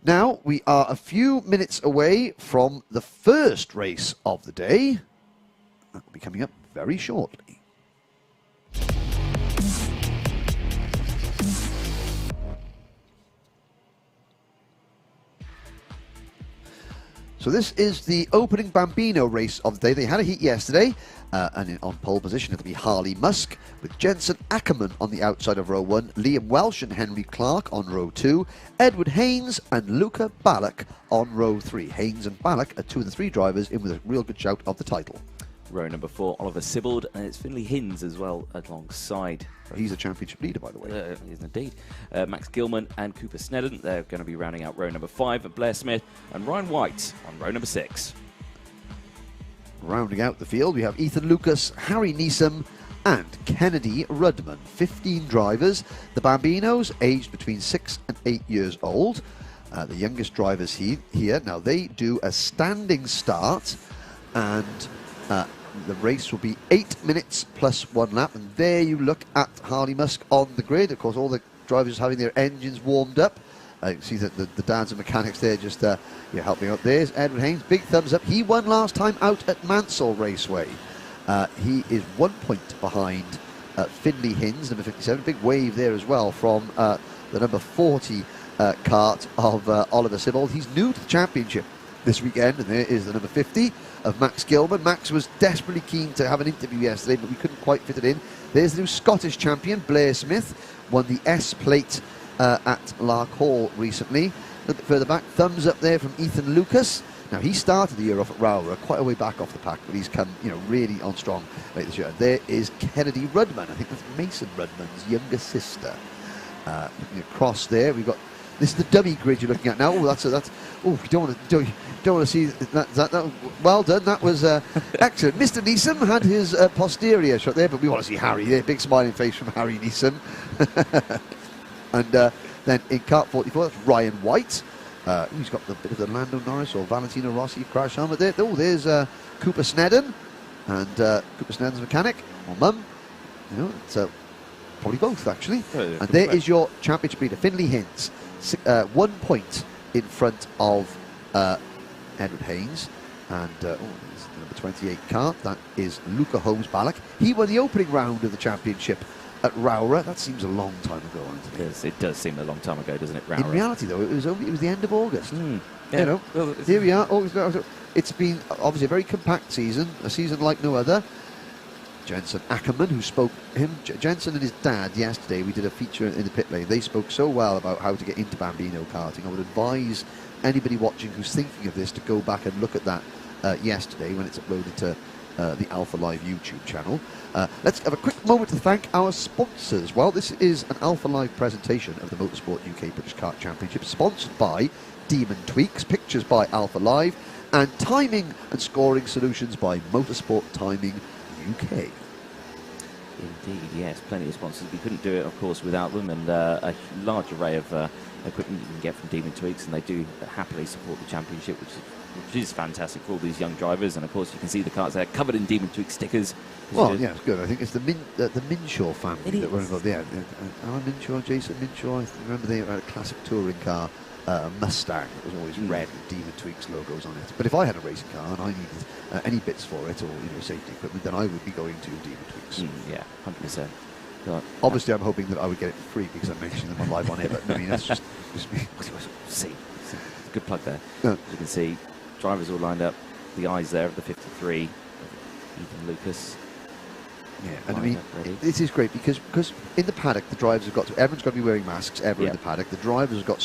Now, we are a few minutes away from the first race of the day. That will be coming up very shortly. So this is the opening Bambino race of the day. They had a heat yesterday, and on pole position it'll be Harley Musk, with Jensen Ackerman on the outside of row 1, Liam Welsh and Henry Clark on row 2, Edward Haynes and Luca Ballack on row 3. Haynes and Ballack are 2 of the 3 drivers in with a real good shout of the title. Row number 4, Oliver Sibbald, and it's Finley Hinds as well alongside. He's a championship leader, by the way. He is indeed. Max Gilman and Cooper Snedden, they're going to be rounding out row number 5, Blair Smith and Ryan White on row number 6. Rounding out the field, we have Ethan Lucas, Harry Neeson and Kennedy Rudman. 15 drivers. The Bambinos, aged between 6 and 8 years old. The youngest drivers here. Now, they do a standing start, and the race will be 8 minutes plus 1 lap. And there you look at Harley Musk on the grid. Of course, all the drivers having their engines warmed up. You can see that the dads and mechanics there just helping out. There's Edward Haynes, big thumbs up. He won last time out at Mansell Raceway. He is 1 point behind Finley Hinds, number 57. Big wave there as well from the number 40 kart of Oliver Sibbald. He's new to the championship this weekend, and there is the number 50 of Max Gilman. Max was desperately keen to have an interview yesterday, but we couldn't quite fit it in. There's the new Scottish champion, Blair Smith, won the S plate at Lark Hall recently. A little bit further back, thumbs up there from Ethan Lucas. Now, he started the year off at Rowra, quite a way back off the pack, but he's come, really on strong late this year. There is Kennedy Rudman. I think that's Mason Rudman's younger sister. Looking across there, we've got. This is the dummy grid you're looking at now. Oh, you don't want to see that. Well done. That was excellent. Mr. Neeson had his posterior shot there, but we want to see Harry there. Big smiling face from Harry Neeson. And then in kart 44, that's Ryan White. He's got the bit of the Lando Norris or Valentino Rossi crash helmet there. Oh, there's Cooper Snedden, and Cooper Snedden's mechanic, or mum. It's probably both actually. And there is your championship leader, Finley Hinds. 1 point in front of Edward Haynes, and there's the number 28 kart. That is Luca Holmes Ballack. He won the opening round of the championship at Rowra. That seems a long time ago, Anthony. It does seem a long time ago, doesn't it, Rowra? In reality, though, it was the end of August. Yeah. Well, here we are. August. It's been obviously a very compact season, a season like no other. Jensen Ackerman, who spoke Jensen and his dad yesterday, we did a feature in the pit lane. They spoke so well about how to get into Bambino karting. I would advise anybody watching who's thinking of this to go back and look at that yesterday when it's uploaded to the Alpha Live YouTube channel. Let's have a quick moment to thank our sponsors. Well, this is an Alpha Live presentation of the Motorsport UK British Kart Championship, sponsored by Demon Tweaks, pictures by Alpha Live, and timing and scoring solutions by Motorsport Timing UK. Indeed, yes, plenty of sponsors. We couldn't do it, of course, without them, and a large array of equipment you can get from Demon Tweaks, and they do happily support the championship, which is fantastic for all these young drivers. And of course, you can see the karts there covered in Demon Tweaks stickers. Well, yeah, it's good. I think it's the Minshaw family that were involved. Yeah, Alan Minshaw, Jason Minshaw. I remember they had a classic touring car. Mustang that was always red with Demon Tweaks logos on it. But if I had a racing car and I needed any bits for it or safety equipment, then I would be going to Demon Tweaks. Yeah, 100%. Obviously, I'm hoping that I would get it for free because I'm mentioning them on live on air. But I mean, that's just me. See, good plug there. As you can see, drivers all lined up. The eyes there of the 53, Ethan Lucas. Yeah, and I mean, this is great because in the paddock, the drivers have everyone's got to be wearing masks in the paddock. The drivers have got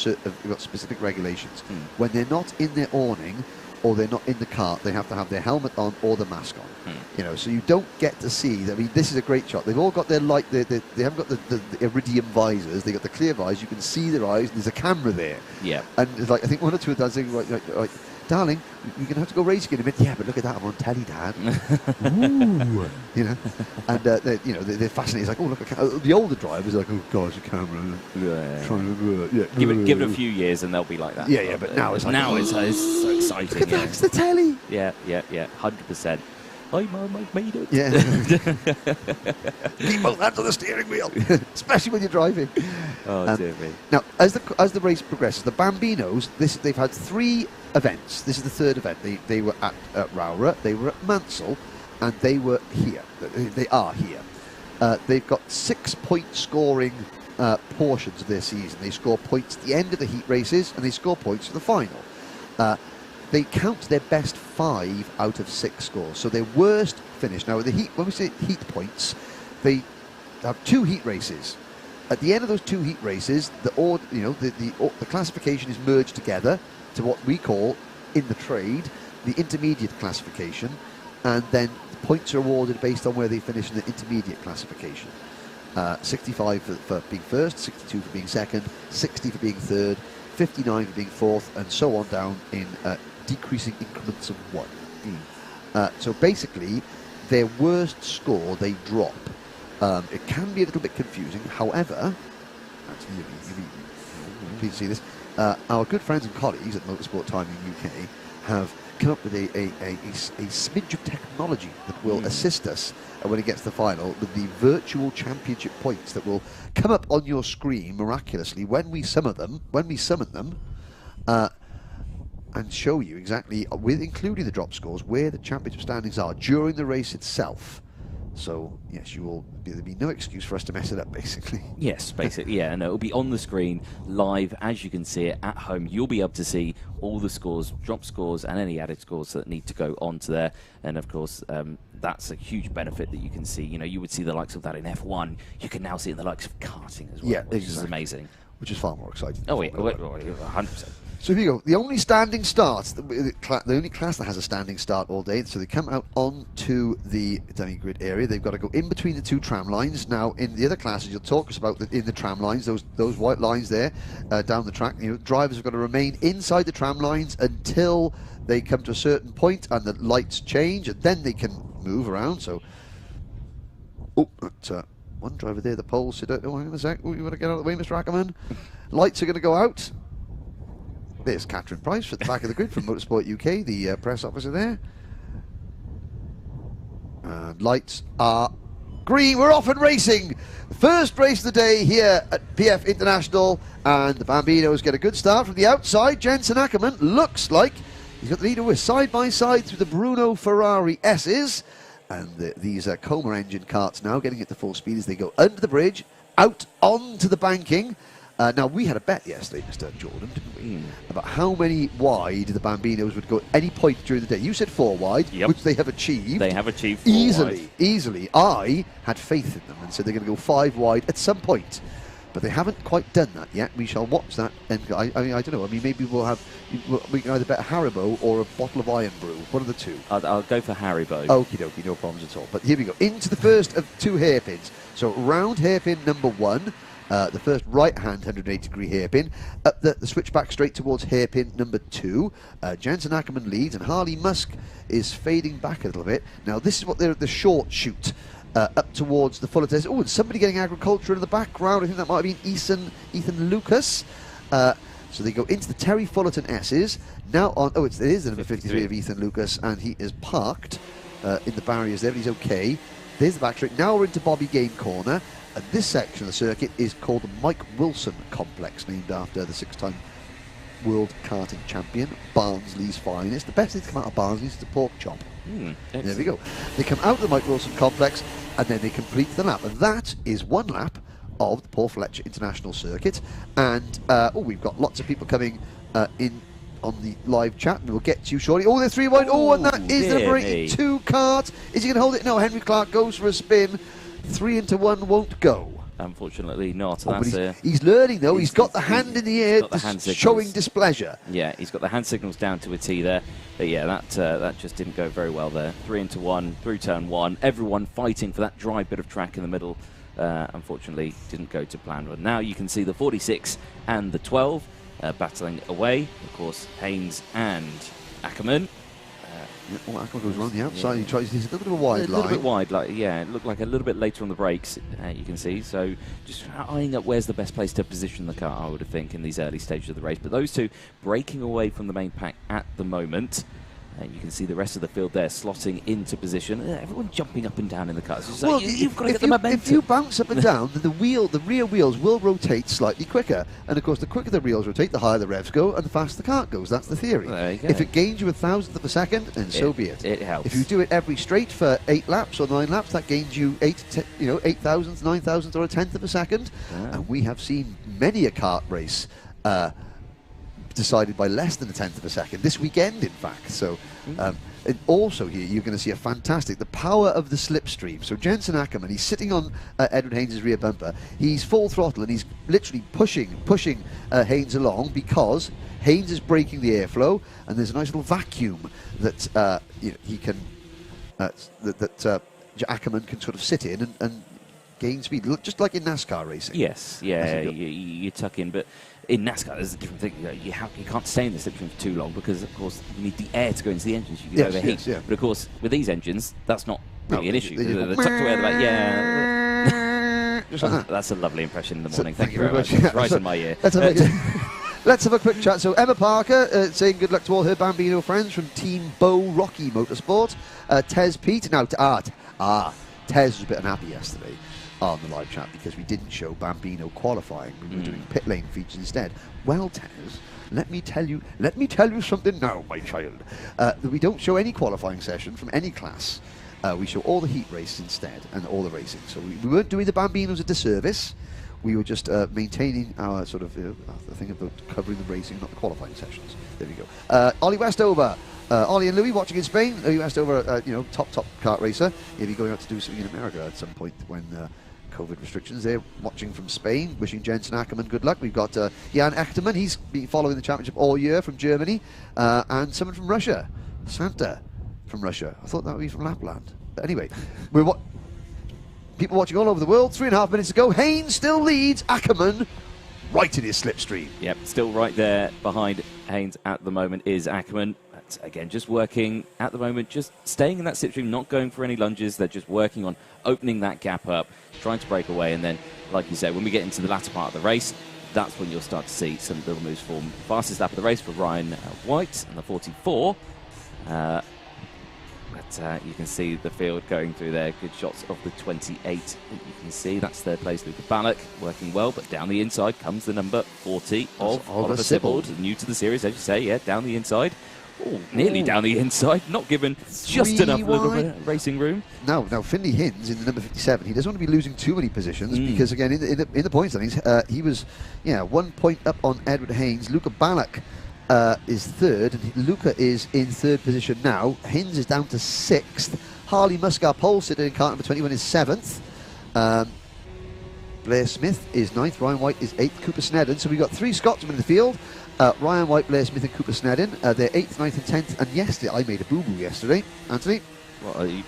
specific regulations. When they're not in their awning or they're not in the cart, they have to have their helmet on or the mask on. So you don't get to see. I mean, this is a great shot. They've all got their light. They haven't got the iridium visors. They got the clear visors. You can see their eyes. And there's a camera there. Yeah. And it's like I think one or two of them saying, right, darling, you're going to have to go racing in a minute. Yeah, but look at that, I'm on telly, Dad. Ooh. And they're fascinated. It's like, oh, look, the older drivers are like, oh, gosh, the camera. Give it a few years and they'll be like that. Yeah, but now it's like, now it's so exciting. Look at that, it's the telly. Yeah, 100%. I made it. Yeah. Keep both hands on the steering wheel, especially when you're driving. Oh, dear me. Now, as the race progresses, the Bambinos, they've had 3 events. This is the 3rd event. They were at Rowra, they were at Mansell, and they were here. They are here. They've got 6-point scoring portions of their season. They score points at the end of the heat races, and they score points for the final. They count their best 5 out of 6 scores. So their worst finish. Now, with the heat, when we say heat points, they have 2 heat races. At the end of those 2 heat races, the classification is merged together to what we call, in the trade, the intermediate classification, and then the points are awarded based on where they finish in the intermediate classification. 65 for being first, 62 for being second, 60 for being third, 59 for being fourth, and so on down in decreasing increments of 1. So basically, their worst score they drop. It can be a little bit confusing. However, actually, please see this. Our good friends and colleagues at Motorsport Timing UK have come up with a smidge of technology that will assist us when it gets to the final with the virtual championship points that will come up on your screen miraculously when we summon them, and show you exactly, with including the drop scores, where the championship standings are during the race itself. So, yes, there'll be no excuse for us to mess it up, basically. Yes, basically, yeah. No, it'll be on the screen, live, as you can see it at home. You'll be able to see all the scores, drop scores, and any added scores that need to go onto there. And, of course, that's a huge benefit that you can see. You know, you would see the likes of that in F1. You can now see it in the likes of karting as well, Yeah, which is amazing. Which is far more exciting. Oh, yeah, 100%. So here you go. The only standing starts, the only class that has a standing start all day. So they come out onto the dummy grid area. They've got to go in between the 2 tram lines. Now, in the other classes, you'll talk us about in the tram lines, those white lines there down the track. You know, drivers have got to remain inside the tram lines until they come to a certain point and the lights change, and then they can move around. So, one driver there, the pole said, "Oh, hang on a sec. You want to get out of the way, Mr. Ackerman?" Lights are going to go out. There's Catherine Price at the back of the grid from Motorsport UK, the press officer there. Lights are green. We're off and racing. First race of the day here at PF International, and the Bambinos get a good start from the outside. Jensen Ackerman looks like he's got the leader with side by side through the Bruno Ferrari S's, and these Coma engine karts now getting at the full speed as they go under the bridge, out onto the banking. Now, we had a bet yesterday, Mr. Jordan, didn't we, about how many wide the Bambinos would go at any point during the day. You said 4 wide, which they have achieved. They have achieved 4 wide. Easily. I had faith in them and said they're going to go 5 wide at some point. But they haven't quite done that yet. We shall watch that. And I don't know. I mean, maybe we can either bet a Haribo or a bottle of Iron Brew. One of the 2. I'll go for Haribo. Okie dokie, no problems at all. But here we go. Into the first of 2 hairpins. So round hairpin number 1. The first right-hand 180-degree hairpin, up the switchback straight towards hairpin number 2. Jensen Ackerman leads, and Harley Musk is fading back a little bit. Now, this is what they're the short shoot up towards the Fullerton. Oh, and somebody getting agriculture in the background. I think that might have been Ethan Lucas. So they go into the Terry Fullerton S's. Now on, it is the number 53 of Ethan Lucas, and he is parked in the barriers there, but he's okay. There's the back straight. Now we're into Bobby Game corner. And this section of the circuit is called the Mike Wilson Complex, named after the 6-time world karting champion, Barnsley's finest. The best thing to come out of Barnsley's is the pork chop. There we go. They come out of the Mike Wilson Complex, and then they complete the lap. And that is 1 lap of the Paul Fletcher International Circuit. And, we've got lots of people coming in on the live chat, and we'll get to you shortly. Oh, they're 3 wide. Oh, and that is the number 82 kart. Is he going to hold it? No, Henry Clark goes for a spin. 3 into 1 won't go. Unfortunately not. He's learning though. He's got the hand in the air, showing displeasure. Yeah, he's got the hand signals down to a T there. But yeah, that just didn't go very well there. 3 into 1 through turn 1. Everyone fighting for that dry bit of track in the middle. Unfortunately, didn't go to plan. But now you can see the 46 and the 12 battling away. Of course, Haynes and Ackerman. Ackerman goes around the outside. Yeah. He tries. He's a little bit of a wide line. A little bit wide, it looked like a little bit later on the brakes. You can see. So just eyeing up where's the best place to position the car, I would think, in these early stages of the race. But those 2 breaking away from the main pack at the moment. And you can see the rest of the field there slotting into position. Everyone jumping up and down in the cars. It's Well, like, you've got to get the if momentum. you bounce up and down, then the rear wheels will rotate slightly quicker. And of course, the quicker the wheels rotate, the higher the revs go, and the faster the kart goes. That's the theory. There you go. If it gains you 1,000th of a second, then so be it. It helps. If you do it every straight for 8 laps or 9 laps, that gains you 8 thousandths, 9 thousandths, or 1/10 of a second. Yeah. And we have seen many a kart race decided by less than 1/10 of a second this weekend, in fact. So. And also here, you're going to see the power of the slipstream. So Jensen Ackerman, he's sitting on Edward Haynes' rear bumper. He's full throttle, and he's literally pushing Haynes along because Haynes is breaking the airflow, and there's a nice little vacuum that he can, Ackerman can sort of sit in and gain speed, just like in NASCAR racing. Yes, yeah, you tuck in, but in NASCAR there's a different thing. You can't stay in the slipstream for too long because, of course, you need the air to go into the engines. You can overheat. Yes, yeah. But of course, with these engines, that's not really an issue. They're They're tucked away at the back. Yeah, Just like that. that's a lovely impression in the morning. So, thank you very much. It's right in my ear. Let's have a quick chat. So Emma Parker saying good luck to all her Bambino friends from Team Bo Rocky Motorsport. Tez Pete. Now, Tez was a bit unhappy yesterday on the live chat because we didn't show Bambino qualifying. We were doing pit lane features instead. Well, Tez, let me tell you something now, my child. We don't show any qualifying session from any class. We show all the heat races instead and all the racing. So we weren't doing the Bambinos a disservice. We were just maintaining our sort of the thing about covering the racing, not the qualifying sessions. There we go. Ollie Westover. Ollie and Louis watching in Spain. Louis Westover, top kart racer. He'll be going out to do something in America at some point when COVID restrictions. They're watching from Spain, wishing Jensen Ackerman good luck. We've got Jan Echterman. He's been following the championship all year from Germany. And someone from Russia. Santa from Russia. I thought that would be from Lapland. But anyway, people watching all over the world. 3.5 minutes ago. Haynes still leads. Ackerman right in his slipstream. Yep, still right there behind Haynes at the moment is Ackerman. But again, just working at the moment, just staying in that slipstream, not going for any lunges. They're just working on opening that gap up, trying to break away. And then, like you said, when we get into the latter part of the race, that's when you'll start to see some little moves form. Fastest lap of the race for Ryan White and the 44. But you can see the field going through there. Good shots of the 28. You can see that's third place, Luca Ballack, working well. But down the inside comes the number 40 of Oliver Sibbald. New to the series, as you say, yeah, down the inside. Oh, nearly down the inside, not given just enough little bit of racing room. Now Finley Hinds in the number 57. He doesn't want to be losing too many positions because again in the points standings he was 1 point up on Edward Haynes. Luca Ballack is third, and Luca is in third position now. Hinds is down to 6th. Harley Muscar pole sitter in car number 21 is 7th. Blair Smith is 9th. Ryan White is 8th. Cooper Snedden. So we've got 3 Scotsmen in the field. Ryan White, Blair Smith and Cooper Snedden. They're 8th, 9th and 10th. And yesterday, I made a boo-boo yesterday. Anthony? Well, you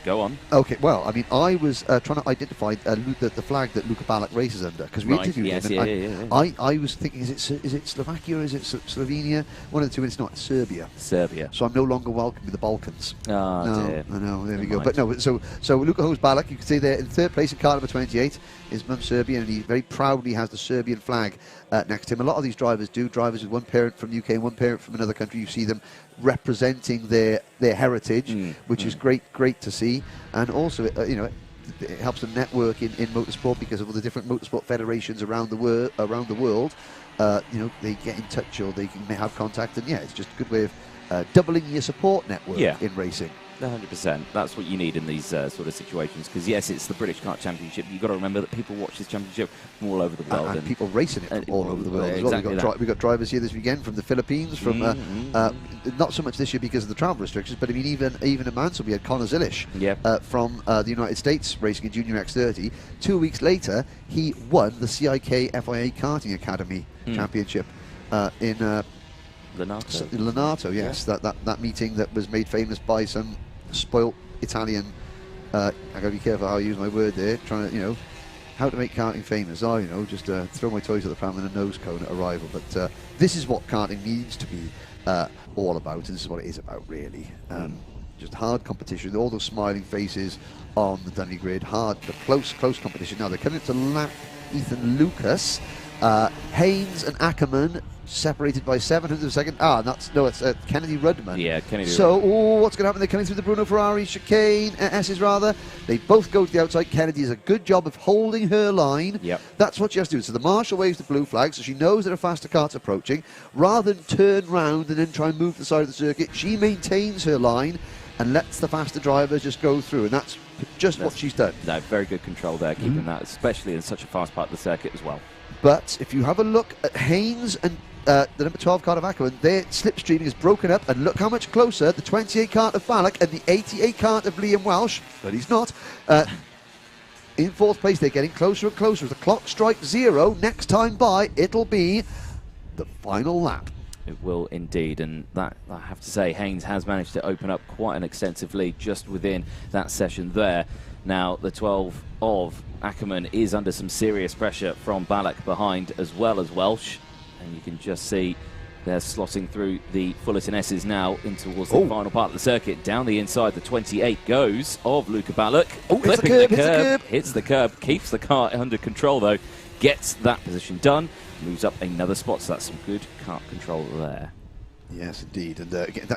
go on. Okay, well, I mean, I was trying to identify the flag that Luca Ballack races under, because we interviewed him. I was thinking, is it Slovakia or is it Slovenia? One of the two, and it's not. It's Serbia. So I'm no longer welcome in the Balkans. Oh, dear. I know, there we go. But no, so Luca Hose Ballack, you can see there in third place in car number 28. His mum Serbian, and he very proudly has the Serbian flag next to him. A lot of these drivers do. Drivers with one parent from UK and one parent from another country. You see them representing their heritage, which is great to see. And also, it helps them network in motorsport because of all the different motorsport federations around the world. They get in touch or they can have contact, and it's just a good way of doubling your support network in racing. 100%. That's what you need in these sort of situations. Because yes, it's the British Kart Championship. You've got to remember that people watch this championship from all over the world, and people racing it from all over the world. Exactly. We've got drivers here this weekend from the Philippines, from not so much this year because of the travel restrictions, but I mean even at Mansell we had Connor Zilish from the United States racing in Junior X30. 2 weeks later, he won the CIK FIA Karting Academy Championship in Lenato, yes. That meeting that was made famous by some spoilt Italian. I got to be careful how I use my word there. Trying to, how to make karting famous. Just throw my toys at the pram and a nose cone at arrival. But this is what karting needs to be all about, and this is what it is about, really. Just hard competition. All those smiling faces on the Dunley grid. Hard, but close competition. Now they're coming up to lap Ethan Lucas. Haynes and Ackerman separated by 700 of a second. Ah, it's Kennedy Rudman. Yeah, Kennedy. So, what's going to happen? They're coming through the Bruno Ferrari chicane, S's rather. They both go to the outside. Kennedy does a good job of holding her line. Yep. That's what she has to do. So the marshal waves the blue flag, so she knows that a faster car's approaching. Rather than turn round and then try and move to the side of the circuit, she maintains her line and lets the faster drivers just go through, and that's what she's done. No, very good control there, keeping that, especially in such a fast part of the circuit as well. But if you have a look at Haynes and the number 12 car of Ackerman, their slipstreaming is broken up, and look how much closer the 28 car of Ballack and the 88 car of Liam Welsh, but he's not, in fourth place. They're getting closer and closer. As the clock strikes 0, next time by, it'll be the final lap. It will indeed, and that, I have to say, Haynes has managed to open up quite an extensive lead just within that session there. Now, the 12 of Ackerman is under some serious pressure from Ballack behind, as well as Welsh, and you can just see they're slotting through the Fullerton S's now in towards the final part of the circuit. Down the inside, the 28 goes of Luca Ballack. Clipping the curb, hits the curb, keeps the car under control though, gets that position done, moves up another spot, so that's some good kart control there. Yes, indeed, and again,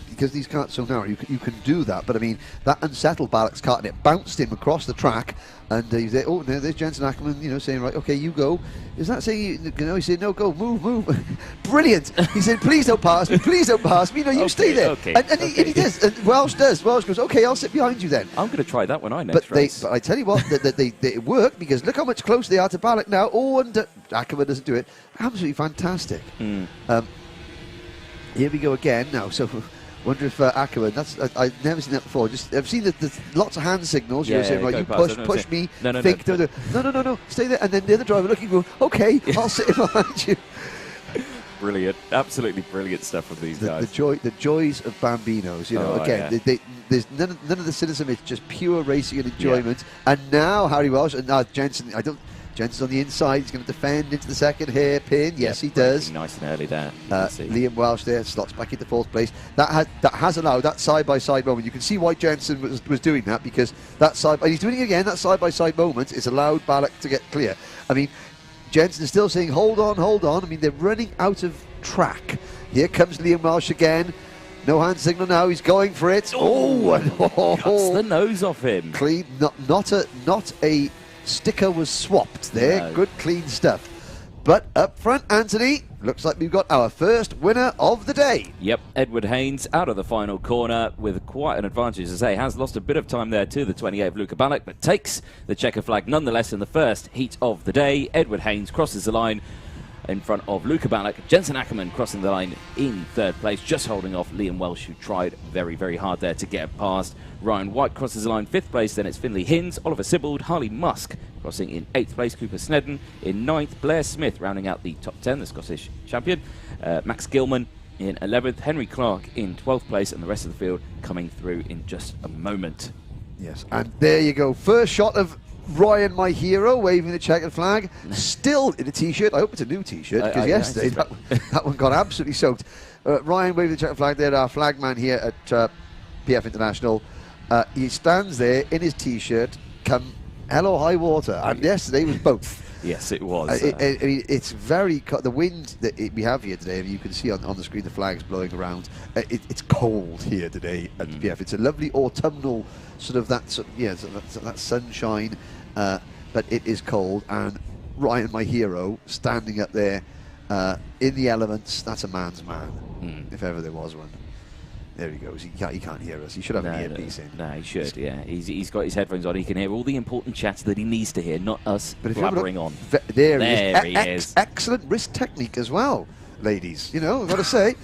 because these karts so narrow, you can do that. But I mean, that unsettled Ballack's kart, and it bounced him across the track. And he's there. Oh, there's Jensen Ackerman, saying, right, okay, you go. Is that saying? He said, no, go, move. Brilliant. He said, please don't pass me, please don't pass me. No, you stay there. Okay, and he does. And Welsh does. Welsh goes, okay, I'll sit behind you then. I'm going to try that when I next race. But I tell you what, they work, because look how much closer they are to Ballack now. Oh, and Ackerman doesn't do it. Absolutely fantastic. Here we go again now. So. Wonder if Ackerman, I've never seen that before. I've seen there's lots of hand signals. You're saying, right, you push me, think, no, stay there. And then the other driver looking, going, okay, I'll sit behind you. Brilliant, absolutely brilliant stuff from these guys. The joys of Bambinos, again, there's none of the cynicism. It's just pure racing and enjoyment. And now Harry Welsh and Jensen, Jensen's on the inside. He's going to defend into the second hairpin. Yes, he does. Nice and early there. Liam Welsh there slots back into fourth place. That has allowed that side-by-side moment. You can see why Jensen was doing that, because that side, and he's doing it again. That side-by-side moment is allowed Ballack to get clear. I mean, Jensen is still saying, hold on. I mean, they're running out of track. Here comes Liam Welsh again. No hand signal now. He's going for it. Cuts the nose off him. Clean. Not a sticker was swapped there. No. Good, clean stuff. But up front, Anthony, looks like we've got our first winner of the day. Yep, Edward Haynes out of the final corner with quite an advantage. As I say, has lost a bit of time there to the 28 of Luca Ballack, but takes the checker flag nonetheless in the first heat of the day. Edward Haynes crosses the line in front of Luca Ballack. Jensen Ackerman crossing the line in third place, just holding off Liam Welsh, who tried very, very hard there to get past. Ryan White crosses the line fifth place, then it's Finlay Hinds, Oliver Sibbald, Harley Musk crossing in 8th place, Cooper Snedden in 9th, Blair Smith rounding out the top 10, the Scottish champion, Max Gilman in 11th, Henry Clark in 12th place, and the rest of the field coming through in just a moment. Yes, and there you go, first shot of Ryan, my hero, waving the checkered flag, still in a T-shirt. I hope it's a new T-shirt, because yesterday that one got absolutely soaked. Ryan waving the checkered flag there, our flagman here at PF International. He stands there in his T-shirt, come hell or high water, and yesterday was both. Yes, it was. I mean, it's very the wind that we have here today. You can see on the screen the flags blowing around. It's cold here today at PF. It's a lovely autumnal sort of that sunshine, but it is cold. And Ryan, my hero, standing up there in the elements. That's a man's man, if ever there was one. There he goes. He can't hear us. He should have an earpiece in. No, he should, yeah. He's got his headphones on. He can hear all the important chats that he needs to hear, not us blabbering on. There he is. Excellent wrist technique as well, ladies. I've got to say.